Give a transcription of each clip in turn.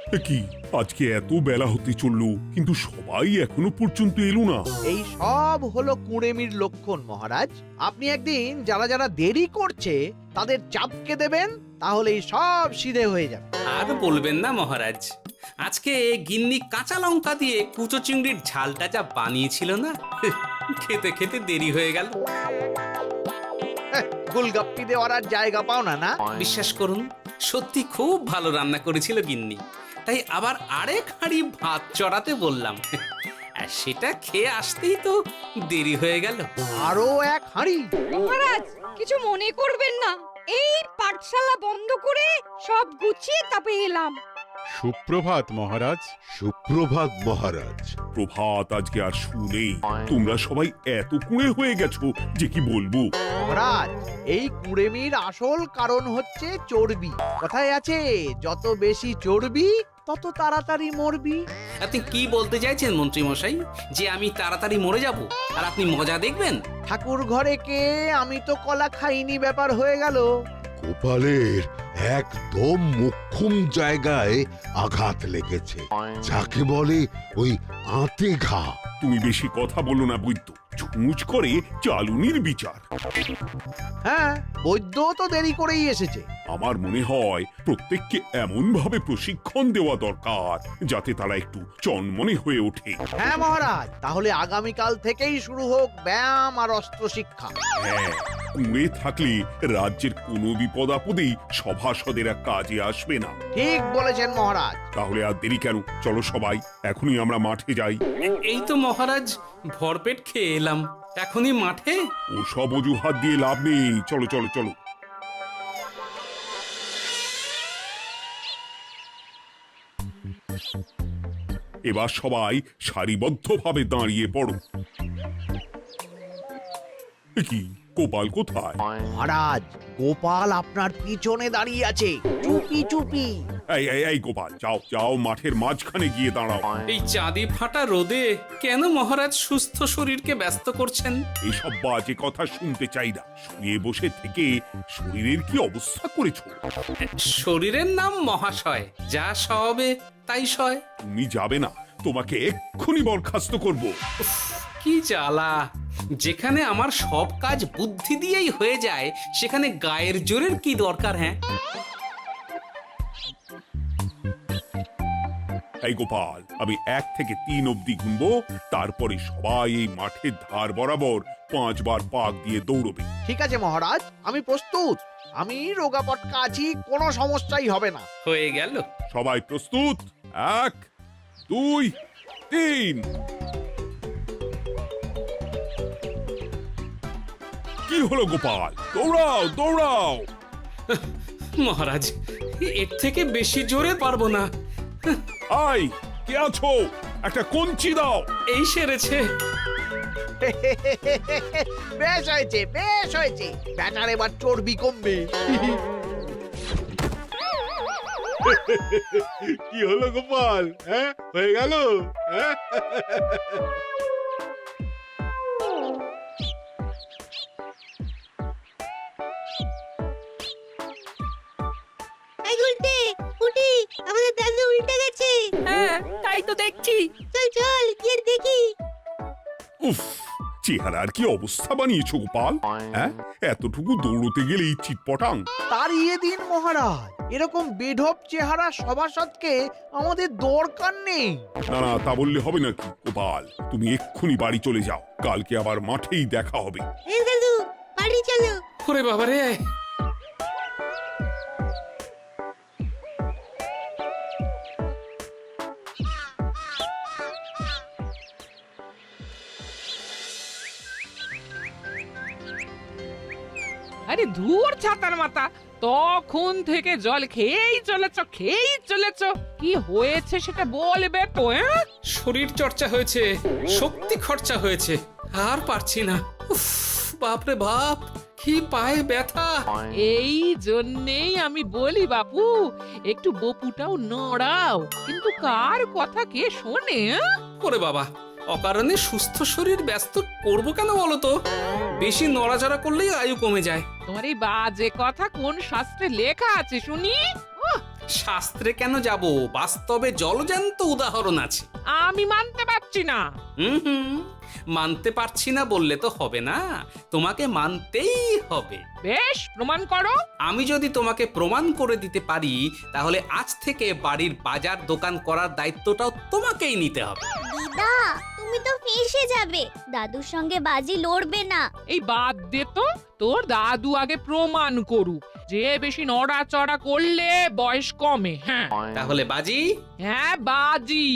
কি আজকে এত বেলা হতে চললো, কিন্তু সবাই এখনো পর্যন্ত এলো না। এই সব হলো কুঁড়েমির লক্ষণ মহারাজ। আপনি একদিন যারা যারা দেরি করছে তাদের চাপকে দেবেন, তাহলেই সব সিধে হয়ে যাবে। আর বলবেন না মহারাজ, আজকে গিন্নি কাঁচা লঙ্কা দিয়ে কুচো চিংড়ির ঝালটা যা বানিয়েছিল না, খেতে খেতে দেরি হয়ে গেল। গোলগাপ্পি দেওয়ার আর জায়গা পাও না না? বিশ্বাস করুন, সত্যি খুব ভালো রান্না করেছিল গিন্নি, তাই আবার আরেক হাঁড়ি ভাত চড়াতে বললাম। আর সেটা খেয়ে আসতেই তো দেরি হয়ে গেল। আরো এক হাঁড়ি? মহারাজ কিছু মনে করবেন না, এই পাঠশালা বন্ধ করে সব গুছিয়ে তারপরে এলাম। সুপ্রভাত মহারাজ। সুপ্রভাত মহারাজ। প্রভাত আজকে আর শুনেই, তোমরা সবাই এত কুঁড়ে হয়ে গেছো যে কি বলবো। মহারাজ, এই কুঁড়েমির আসল কারণ হচ্ছে চর্বি। কথায় আছে, যত বেশি চর্বি তত তাড়াতাড়ি মরবি। আপনি কি বলতে চাইছেন মন্ত্রী মশাই, যে আমি তাড়াতাড়ি মরে যাব আর আপনি মজা দেখবেন? ঠাকুর ঘরে কে, আমি তো কলা খাইনি ব্যাপার হয়ে গেল। গোপালের একদম মোক্ষম জায়গায় আঘাত লেগেছে, যাকে বলে ওই আঁতে ঘা। তুমি বেশি কথা বলো না বৈদ্য, ছুঁচ করে চালুনির বিচার। হ্যাঁ, বৈদ্য তো দেরি করেই এসেছে। আমার মনে হয় প্রত্যেককে এমন ভাবে প্রশিক্ষণ দেওয়া দরকার যাতে তারা একটু চনমনে হয়ে ওঠে। হ্যাঁ মহারাজ, তাহলে আগামীকাল থেকেই শুরু হোক ব্যায়াম আর অস্ত্র শিক্ষা। হ্যাঁ, কুঁড়ে থাকলে রাজ্যের কোনো বিপদ আপদেই সভাসদেরা কাজে আসবে না। ঠিক বলেছেন মহারাজ। তাহলে আর দেরি কেন, চলো সবাই এখনই আমরা মাঠে যাই। এই তো মহারাজ ভরপেট খেয়ে এলাম, এখনই মাঠে? ও সব অজুহাত দিয়ে লাভ নেই, চলো চলো চলো। এবার সবাই সারিবদ্ধভাবে দাঁড়িয়ে পড়ো। এ কি, গোপাল কোথায়? মহারাজ, গোপাল আপনার পিছনে দাঁড়িয়ে আছে, চুপি চুপি। এই গোপাল, যাও যাও, মাঠের মাঝখানে গিয়ে দাঁড়াও। এই চাঁদি ফাটা রোদে কেন মহারাজ সুস্থ শরীরকে ব্যস্ত করছেন? এইসব বাজে কথা শুনতে চাই না। শুয়ে বসে থেকে শরীরের কি অবস্থা করেছো? শরীরের নাম মহাশয়, যা সবে তাই সয়। তুমি যাবে না, তোমাকে এক্ষুনি বরখাস্ত করব। কি জ্বালা! যেখানে আমার সব কাজ বুদ্ধি দিয়েই হয়ে যায়, সেখানে গায়ের জোরের কি দরকার? হ্যাঁ, এই গোপাল, আমি 1 থেকে 3 অব্দি গুনবো, তারপরে সবাই এই মাঠের ধার বরাবর 5 বার পাক দিয়ে দৌড়বে। ঠিক আছে মহারাজ, আমি প্রস্তুত। আমি রোগাপটকা আছি, কোনো সমস্যাই হবে না। হয়ে গেল। সবাই প্রস্তুত? 1, 2, 3। কি হলো গোপাল, দৌড়াও দৌড়াও। মহারাজ, এর থেকে বেশি জোরে পারবো না। আই, কে আছো? একটা কঞ্চি দাও। এই সেরেছে। বেশ হয়েছে, বেশ হয়েছে। ব্যাটার এবার চর্বি কমবে। কি হলো গোপাল, হ্যাঁ হয়ে গেল? হ্যাঁ? এই গুলটে, উঠি, আমাদের দাদু উল্টে গেছে। হ্যাঁ, তাই তো দেখছি। চল চল গিয়ে দেখি। উফ, চেহারার কি অবস্থা বানিয়েছো গোপাল, হ্যাঁ? এতটুকু দৌড়তে গেলেই চিটপটাং। তাড়িয়ে দিন মহারাজ, এরকম বেঢপ চেহারা সভাসদকে আমাদের দরকার নেই। না না, তা বললে হবে নাকি গোপাল, তুমি এক্ষুনি বাড়ি চলে যাও, কালকে আবার মাঠেই দেখা হবে। এই দাদু, বাড়ি চলো। ওরে বাবারে! আরে ধুর ছাতার মাথা, তখন থেকে জল খেয়েই চলেছ। কি হয়েছে সেটা বলবে তো? শরীর চর্চা হয়েছে, শক্তি খরচা হয়েছে, আর পারছি না। উফ, বাপরে বাপ, কি পায়ে ব্যথা! এই জন্যেই আমি বলি বাপু, একটু বপুটাও নড়াও, কিন্তু কার কথা কে শোনে? ওরে বাবা, অকারণে সুস্থ শরীর ব্যস্ত করবো কেন বলো তো? বেশি নড়াচড়া করলেই আয়ু কমে যায়। তোমার এই বাজে কথা কোন শাস্ত্রে লেখা আছে শুনি? শাস্ত্রে কেন যাব, বাস্তবে জলজ্যান্ত উদাহরণ আছে। আমি মানতে পারছি না। হুম, মানতে পারছি না বললে তো হবে না, তোমাকে মানতেই হবে। বেশ, প্রমাণ করো। আমি যদি তোমাকে প্রমাণ করে দিতে পারি, তাহলে আজ থেকে বাড়ির বাজার দোকান করার দায়িত্বটাও তোমাকেই নিতে হবে। দিদা, তুমি তো ফেঁসে যাবে, দাদুর সঙ্গে বাজি লড়বে না। এই বাদ দে তো, তোর দাদু আগে প্রমাণ করুক যে বেশি নড়াচড়া করলে বয়স কমে। হ্যাঁ তাহলে বাজি? হ্যাঁ, বাজি।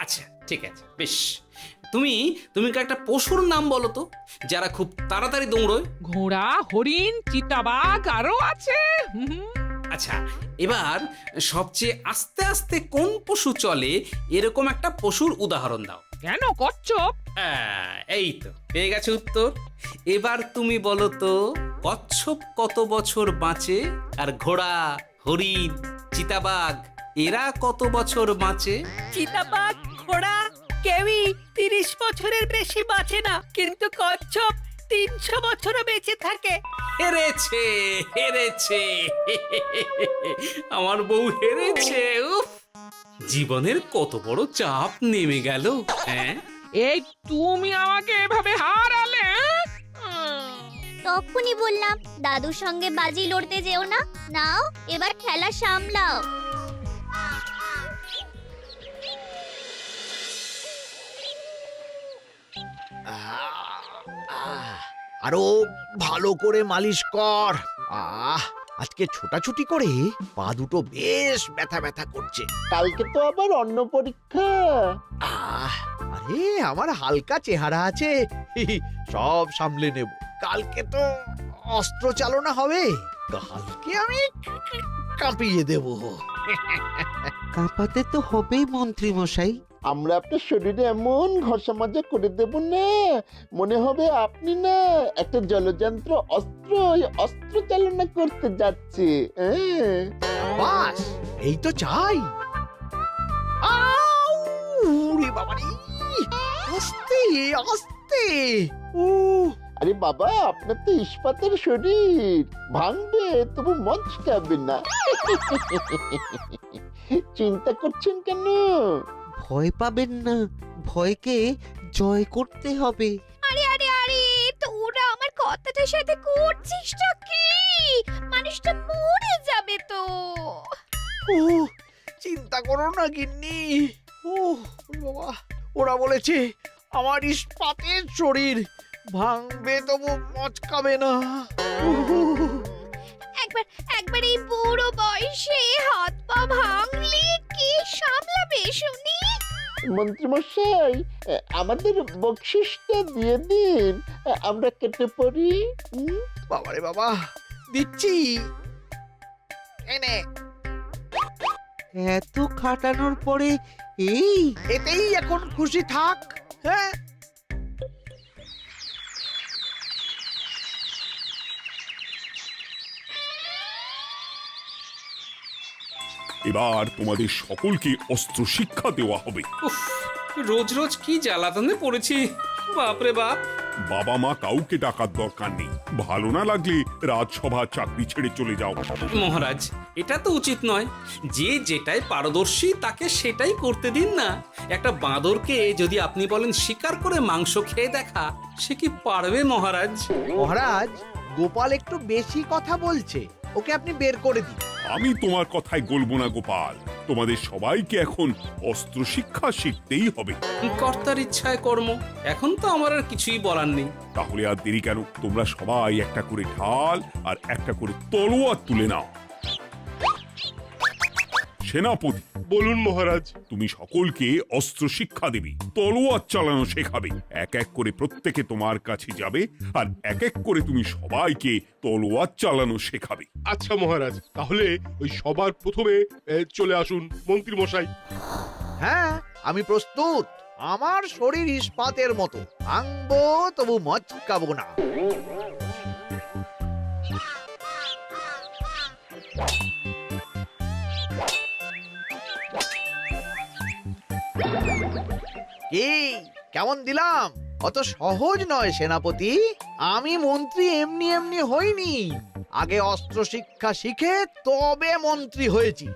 আচ্ছা ঠিক আছে, বেশ। তুমি তুমি একটা পশুর নাম বলো তো, যারা খুব তাড়াতাড়ি দৌড়য়। ঘোড়া, হরিণ, চিতাবাঘ আরো আছে। আচ্ছা, এবার সবচেয়ে আস্তে আস্তে কোন পশু চলে, এরকম একটা পশুর উদাহরণ দাও। কেন, কচ্ছপ? এই তো পেয়ে গেছে উত্তর। এবার তুমি বলো তো, কচ্ছপ কত বছর বাঁচে, আর ঘোড়া, হরিণ, চিতাবাঘ এরা কত বছর বাঁচে? চিতাবাঘ, ঘোড়া কেউই 30 বছরের বেশি বাঁচে না, কিন্তু কচ্ছপ 300 বছরও বেঁচে থাকে। হেরেছে, হেরেছে, আমার বউ হেরেছে। উফ, জীবনের কত বড় চাপ নেমে গেল। হ্যাঁ, এই তুমি আমাকে এভাবে হারালে? তখনই বললাম দাদুর সঙ্গে বাজি লড়তে যেও না। নাও, এবার খেলা সামলাও। আরো ভালো করে মালিশ কর। আজকে ছোটাছুটি করে পা দুটো বেশ ব্যথা ব্যথা করছে। কালকে তো আবার অন্য পরীক্ষা। আরে আমার হালকা চেহারা আছে, সব সামলে নেব। কালকে তো অস্ত্র চালনা হবে, কালকে আমি কাঁপিয়ে দেব। কাঁপাতে তো হবেই মন্ত্রী মশাই। আমরা আপনার শরীরে এমন ঘষা মাজা করে দেব না, মনে হবে আপনি না একটা জলযন্ত্র অস্ত্র চালনা করতে যাচ্ছে। বাস, এই তো চাই। বাবারি, আস্তে আস্তে। আরে বাবা, আপনার তো ইস্পাতের শরীর, ভাঙবে তবু মচকাবে না। চিন্তা করছেন কেন? ভয় পাবেন না, ভয়কে জয় করতে হবে। আরে আরে আরে, তোরা আমার কথাটার সাথে করছিসটা কি? মানুষটা মরে যাবে তো। চিন্তা করো না গিন্নি। বাবা, ওরা বলেছে আমার ইস্পাতের শরীর, ভাঙবে তবু মচকাবে না। একবার এই বুড়ো বয়সে হাত পা ভাঙলে কি সামলাবে শুনি? মন্ত্রীমশাই, আমাদের বকশিসটা দিয়ে দিন, আমরা কেটে পড়ি। বাবারে বাবা, দিচ্ছি। এনে, এত খাটানোর পরে এতেই এখন খুশি থাক। হ্যাঁ, এবার তোমাদের সকলকে অস্ত্র শিক্ষা দেওয়া হবে। উফ, রোজ রোজ কি জ্বালাতনে পড়েছি, বাপরে বাপ। বাবা মা কাউকে ডাকার দরকার নেই, ভালো না লাগলে রাজসভা চাকরি ছেড়ে চলে যাও। মহারাজ, এটা তো উচিত নয়। যে যেটাই পারদর্শী তাকে সেটাই করতে দিন না। একটা বাঁদরকে যদি আপনি বলেন শিকার করে মাংস খেয়ে দেখা, সে কি পারবে মহারাজ? মহারাজ, গোপাল একটু বেশি কথা বলছে, ওকে আপনি বের করে দিন। আমি তোমার কথায় গলবো না গোপাল, তোমাদের সবাইকে এখন অস্ত্র শিক্ষা শিখতেই হবে। কর্তার ইচ্ছায় কর্ম, এখন তো আমার আর কিছুই বলার নেই। তাহলে আর দেরি কেন, তোমরা সবাই একটা করে ঢাল আর একটা করে তলোয়ার তুলে নাও। সেনাপতি, বলুন মহারাজ। তুমি সকলকে অস্ত্র শিক্ষা দেবে, তলোয়ার চালানো শেখাবে। এক এক করে প্রত্যেকে তোমার কাছে যাবে আর এক এক করে তুমি সবাইকে তলোয়ার চালানো শেখাবে। আচ্ছা মহারাজ, তাহলে ওই সবার প্রথমে চলে আসুন মন্ত্রী মশাই। হ্যাঁ, আমি প্রস্তুত। আমার শরীর ইস্পাতের মতো, ভাঙবো তবু মচকাবো না। কি কেমন দিলাম? অত সহজ নয় সেনাপতি। আমি মন্ত্রী এমনি এমনি হইনি, আগে অস্ত্র শিক্ষা শিখে তবে মন্ত্রী হয়েছি।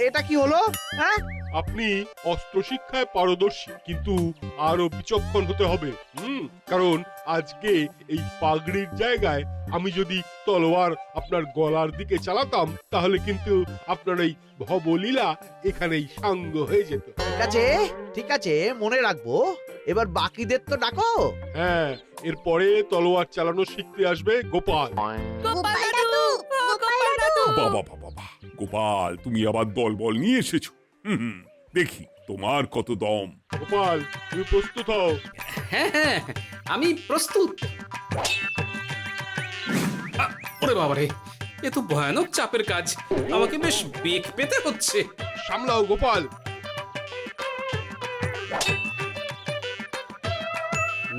এটা কি হলো? হ্যাঁ, আপনি অস্ত্র শিক্ষায় পারদর্শী, কিন্তু আরো বিচক্ষণ হতে হবে। কারণ আজকে এই পাগড়ির জায়গায় আমি যদি তলোয়ার আপনার গলার দিকে চালাতাম, তাহলে কিন্তু আপনার এই ভবলীলা এখানেই সাঙ্গ হয়ে যেত। ঠিক আছে, মনে রাখবো। এবার বাকিদের তো ডাকো। হ্যাঁ, এরপরে তলোয়ার চালানো শিখতে আসবে গোপাল। গোপাল দাদু, গোপাল দাদু। বাবা বাবা বাবা, গোপাল তুমি আবার দলবল নিয়ে এসেছো। দেখি তোমার কত দম। গোপাল, তুমি প্রস্তুত হও। হ্যাঁ হ্যাঁ, আমি প্রস্তুত। ওরে বাবারে, এ তো ভয়ানক চাপের কাজ। আমাকে বেশ বেগ পেতে হচ্ছে। সামলাও গোপাল।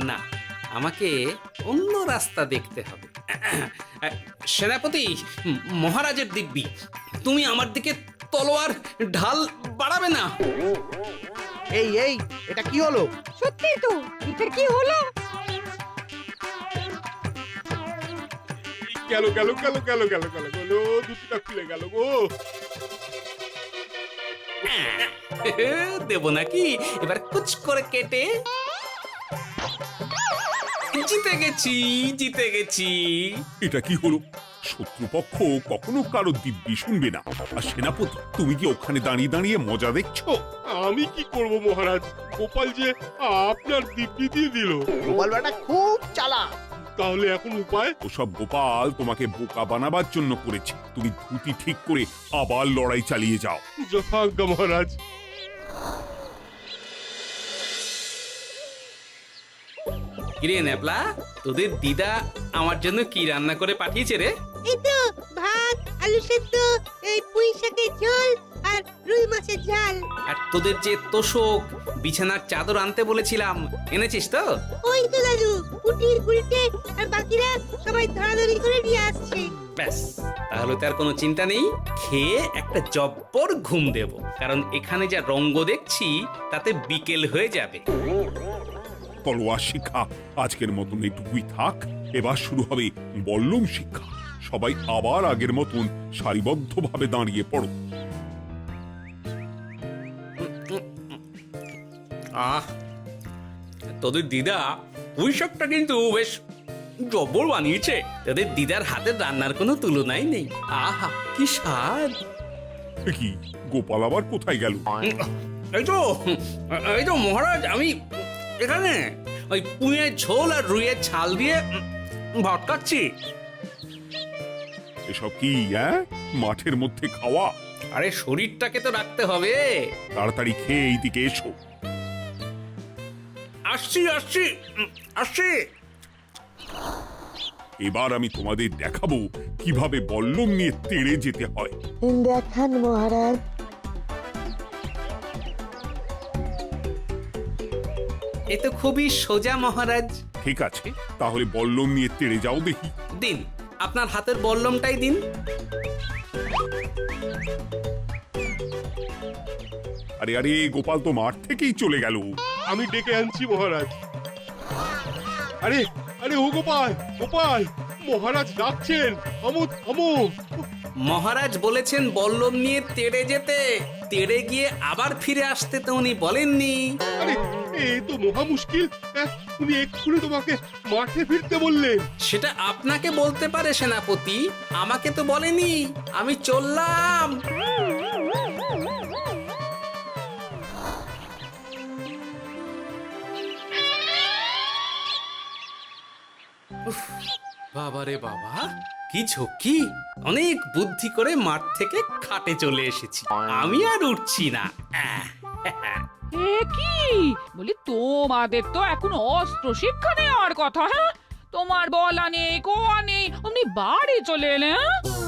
না, আমাকে অন্য রাস্তা দেখতে হবে। সেনাপতি, মহারাজের দিব্যি, তুমি আমার দিকে তলোয়ার ঢাল বাড়াবে না। এই এই, এটা কি হলো? সত্যি তো, এটা কি হলো? গেল গেল গেল গেল গেল গেল গেল, দুটিটা খুলে গেল গো। দেব নাকি এবার কুচ করে কেটে? জিতে গেছি, জিতে গেছি। এটা কি হলো? শত্রুপক্ষ কখনো কারো দিব্যি শুনবে না। আর সেনাপতি, তুমি কি ওখানে দাঁড়িয়ে দাঁড়িয়ে মজা দেখছো? আমি কি করব মহারাজ, গোপাল যে আপনার দিব্যি দিয়ে দিল। গোপাল বেটা খুব চালাক। তাহলে এখন উপায়? ওসব গোপাল তোমাকে বোকা বানাবার জন্য করেছে। তুমি ধুতি ঠিক করে আবার লড়াই চালিয়ে যাও। যথাজ্ঞা মহারাজ। কিরে ন্যাপলা, তোদের দিদা আমার জন্য কি রান্না করে পাঠিয়েছে রে? এই তো ভাত, আলু সেদ্ধ, এই পুঁই শাকের ঝোল আর রুই মাছের ঝাল। আর তোদের যে তোষক, বিছানার চাদর আনতে বলেছিলাম, এনেছিস তো? ওই তো দাদু, পুটির গুলটে আর বাকিরা সবাই ধরাধরি করে নিয়ে আসছে। ব্যাস, তাহলে তার কোনো চিন্তা নেই। খেয়ে একটা জব্বর ঘুম দেব, কারণ এখানে যা রঙ্গ দেখছি তাতে বিকেল হয়ে যাবে। তলোয়ার শিক্ষা আজকের মতন এটুকুই থাক। এবার শুরু হবে বল্লম শিক্ষা। সবাই আবার আগের মতন সারিবদ্ধভাবে দাঁড়িয়ে পড়ো। তোদের দিদা পুঁই শাকটা কিন্তু বেশ জব্বর বানিয়েছে। তোদের দিদার হাতের রান্নার কোনো তুলনাই নেই। আহা, কি স্বাদ! কি গোপাল আবার কোথায় গেল? এই তো মহারাজ, আমি এখানে ওই পুঁইয়ের ঝোল আর রুইয়ের ছাল দিয়ে ভাত খাচ্ছি। এসব কি মাঠের মধ্যে খাওয়া? আরে শরীরটাকে তো রাখতে হবে। তাড়াতাড়ি খেয়ে এইদিকে এসো। আসছি আসছি আসছি। এবার আমি তোমাদের দেখাবো কিভাবে বল্লম নিয়ে তেড়ে যেতে হয়। দেখান মহারাজ। এ তো খুবই সোজা মহারাজ। ঠিক আছে, তাহলে বল্লম নিয়ে তেড়ে যাও দেখি। দিন, আপনার হাতের বল্লমটাই দিন। আরে আরে, গোপাল তো মাঠ থেকেই চলে গেল। আমি ডেকে আনছি মহারাজ। আরে আরে, ও গোপাল, গোপাল, মহারাজ ডাকছেন, থামো থামো। মহারাজ বলেছেন বল্লম নিয়ে তেড়ে যেতে। তেড়ে গিয়ে আবার ফিরে আসতে তো উনি বলেননি। আরে, এ তো মহা মুশকিল। উনি এক্ষুনি তোমাকে মাঠে ফিরতে বললেন। সেটা আপনাকে বলতে পারে সেনাপতি, আমাকে তো বলেনি। আমি চললাম। বাবারে বাবা, কি ঝক্কি! অনেক বুদ্ধি করে মাঠ থেকে খাটে চলে এসেছি। আমি আর উঠছি না। এ কি বলি, তোমাদের তো এখন অস্ত্র শিক্ষা নেওয়ার কথা। হ্যাঁ, তোমার বলা নেই, কোয়া নেই, অমনি বাড়ি চলে এলে।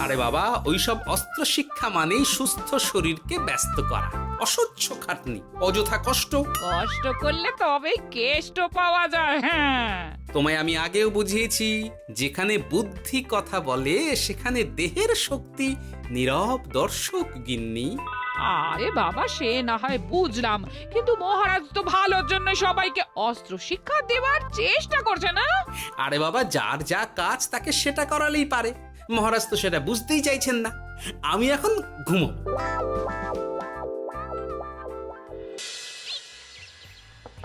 আরে বাবা, ওইসব অস্ত্র শিক্ষা মানেই সুস্থ শরীরকে ব্যস্ত করা, অসহ্য খাটনি, অযথা কষ্ট। কষ্ট করলে তবেই কেষ্ট পাওয়া যায়। হ্যাঁ, তোমায় আমি আগেও বুঝিয়েছি, যেখানে বুদ্ধি কথা বলে সেখানে দেহের শক্তি নীরব দর্শক গিন্নি। আরে বাবা, সে না হয় বুঝলাম, কিন্তু মহারাজ তো ভালোর জন্য সবাইকে অস্ত্র শিক্ষা দেওয়ার চেষ্টা করছে না? আরে বাবা, যার যা কাজ তাকে সেটা করালেই পারে। মহারাজ তো সেটা বুঝতেই চাইছেন না। আমি এখন ঘুমো।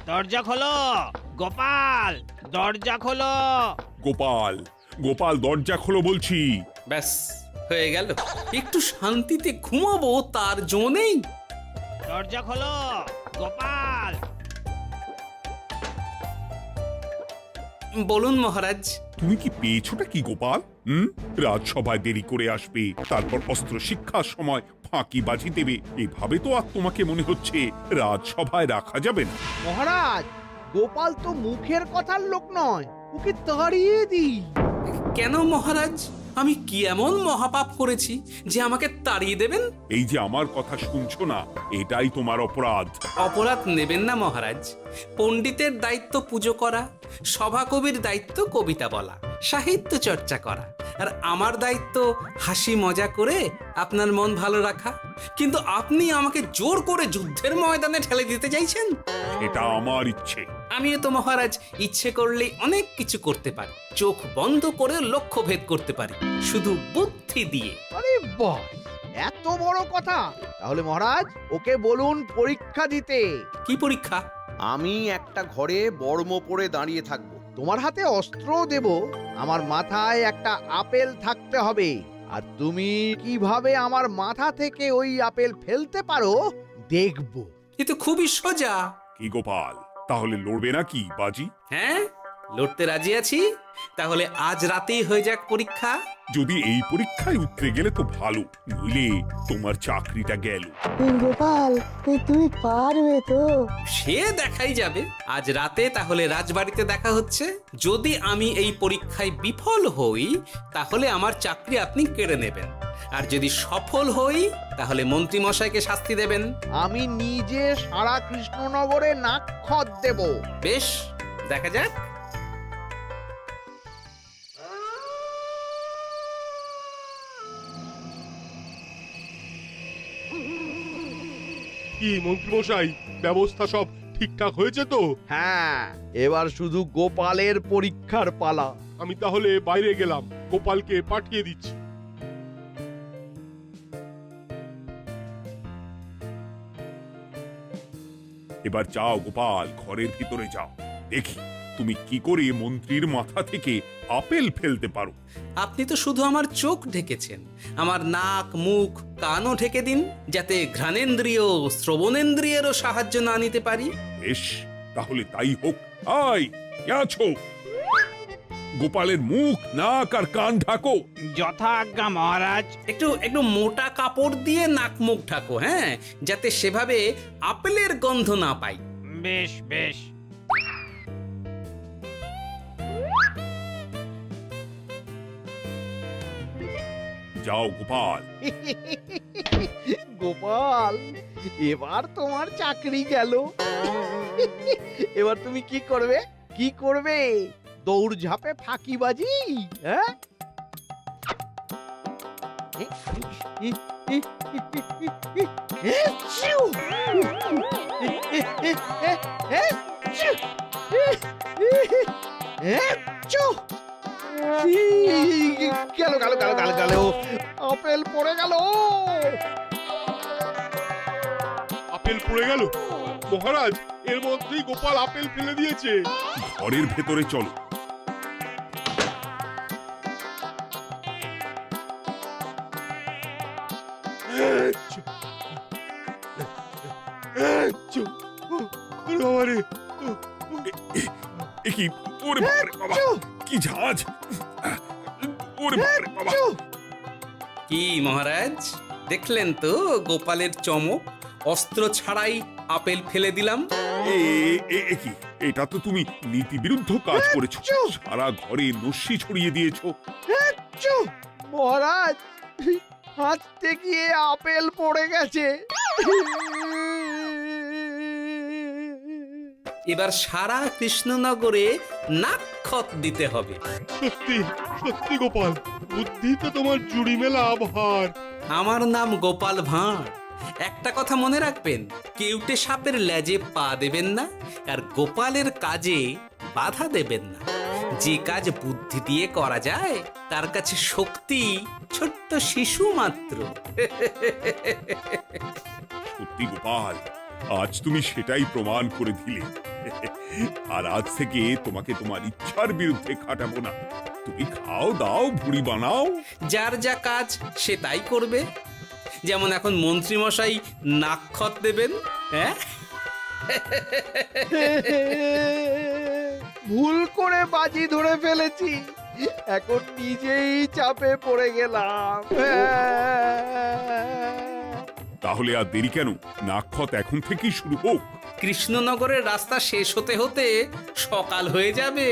দরজা খোলো গোপাল, দরজা খোলো। গোপাল, গোপাল দরজা খোলো বলছি। ব্যাস হয়ে গেল। একটু শান্তিতে ঘুমাবো তার জো নেই। দরজা খোলো গোপাল। বলুন মহারাজ। তুমি কি পেয়েছোটা কি গোপাল? রাজসভায় দেরি করে আসবে, তারপর অস্ত্র শিক্ষার সময় ফাঁকিবাজি দেবে, এভাবে তো আর তোমাকে মনে হচ্ছে রাজসভায় রাখা যাবে না। মহারাজ, গোপাল তো মুখের কথার লোক নয়, ওকে তাড়িয়ে দিই। কেন মহারাজ? আমি কি এমন মহাপাপ করেছি যে আমাকে তাড়িয়ে দেবেন? এই যে আমার কথা শুনছো না, এটাই তোমার অপরাধ। অপরাধ নেবেন না মহারাজ। পণ্ডিতের দায়িত্ব পুজো করা, সভাকবির দায়িত্ব কবিতা বলা, সাহিত্য চর্চা করা, আর আমার দায়িত্ব হাসি মজা করে আপনার মন ভালো রাখা। কিন্তু আপনি আমাকে জোর করে যুদ্ধের ময়দানে ঠেলে দিতে চাইছেন। এটা আমার ইচ্ছে। আমিও তো মহারাজ ইচ্ছে করলেই অনেক কিছু করতে পারি। চোখ বন্ধ করে লক্ষ্য ভেদ করতে পারি, শুধু বুদ্ধি দিয়ে। আরে বাহ, এত বড় কথা! তাহলে মহারাজ, ওকে বলুন পরীক্ষা দিতে। কি পরীক্ষা? আমি একটা ঘরে বর্ম পরে দাঁড়িয়ে থাকবো। তোমার হাতে অস্ত্র দেব, আমার মাথায় একটা আপেল থাকতে হবে, আর তুমি কিভাবে আমার মাথা থেকে ওই আপেল ফেলতে পারো দেখব। এ তো খুবই সোজা। কি গোপাল, তাহলে লড়বে নাকি বাজি? হ্যাঁ, লড়তে রাজি আছি। তাহলে আজ রাতেই হয়ে যাক পরীক্ষা। যদি এই পরীক্ষায় উতরে গেলে তো ভালো, নইলে তোমার চাকরিটা গেল। গোপাল, তুমি পারবে তো? সে দেখাই যাবে। আজ রাতে তাহলে রাজবাড়িতে দেখা হচ্ছে। যদি আমি এই পরীক্ষায় বিফল হই, তাহলে আমার চাকরি আপনি কেড়ে নেবেন, আর যদি সফল হই তাহলে মন্ত্রী মশাইকে শাস্তি দেবেন। আমি নিজে সারা কৃষ্ণনগরে নাক্ষত দেব। বেশ, দেখা যাক। কি মন্ত্রীমশাই, ব্যবস্থা সব ঠিকঠাক হয়েছে তো? হ্যাঁ, এবার শুধু গোপালের পরীক্ষার পালা। আমি তাহলে বাইরে গেলাম, গোপালকে পাঠিয়ে দিচ্ছি। এবার যাও গোপাল, ঘরের ভিতরে যাও, দেখি তুমি কি করে মন্ত্রীর মাথা থেকে আপেল ফেলতে পারো। আপনি তো শুধু আমার চোখ ঢেকেছেন, আমার নাক মুখ কানও ঢেকে দিন, যাতে ঘ্রাণেন্দ্রিয় শ্রবণেন্দ্রিয়েরও সাহায্য না নিতে পারি। বেশ, তাহলে তাই হোক। আয়, কে আছো? গোপালের মুখ নাক আর কান ঢাকো। যথা আজ্ঞা মহারাজ। একটু একটু মোটা কাপড় দিয়ে নাক মুখ ঢাকো, হ্যাঁ, যাতে সেভাবে আপেলের গন্ধ না পাই। বেশ বেশ। যাও গোপাল। গোপাল, এবার তোমার চাকরি গেল। এবার তুমি কি করবে? কি করবে? দৌড় ঝাঁপে ফাঁকিবাজি? হ্যাঁ? গেল গেল গেল গেল গেল, আপেল পড়ে গেল। আপেল পড়ে গেল? মহারাজ, এর মধ্যেই গোপাল আপেল ফেলে দিয়েছে। ঘরের ভেতরে চলো। কি ওরে বাবারে বাবা, কি ঝাঁজ! ওরে বাবারে বাবা। কি মহারাজ, দেখলেন তো গোপালের চমক? অস্ত্র ছাড়াই আপেল ফেলে দিলাম। কি, এটা তো তুমি নীতি বিরুদ্ধ কাজ করেছো। সারা ঘরে নস্যি ছড়িয়ে দিয়েছো। মহারাজ, হাঁটতে গিয়ে আপেল পড়ে গেছে। এবার সারা কৃষ্ণনগরে নাক্ষত দিতে হবে। সত্যি সত্যি গোপাল, বুদ্ধিতে তোমার জুড়ি মেলা ভার। আমার নাম গোপাল ভাঁড়। একটা কথা মনে রাখবেন, কেউটে সাপের লেজে পা দেবেন না, আর গোপালের কাজে বাধা দেবেন না। যে কাজ বুদ্ধি দিয়ে করা যায় তার কাছে শক্তি ছোট্ট শিশু মাত্র। সত্যি গোপাল, আজ তুমি সেটাই প্রমাণ করে দিলে। আর আজ থেকে তোমাকে তোমার ইচ্ছার বিরুদ্ধে খাটাবো না। তুমি খাও দাও, ভুড়ি বানাও। যার যা কাজ সে তাই করবে। যেমন এখন মন্ত্রী মশাই নাক্ষত দেবেন। হ্যাঁ, ভুল করে বাজি ধরে ফেলেছি, এখন নিজেই চাপে পড়ে গেলাম। তাহলে আর দেরি কেন? নাক্ষত এখন থেকেই শুরু হোক। কৃষ্ণনগরের রাস্তা শেষ হতে হতে সকাল হয়ে যাবে।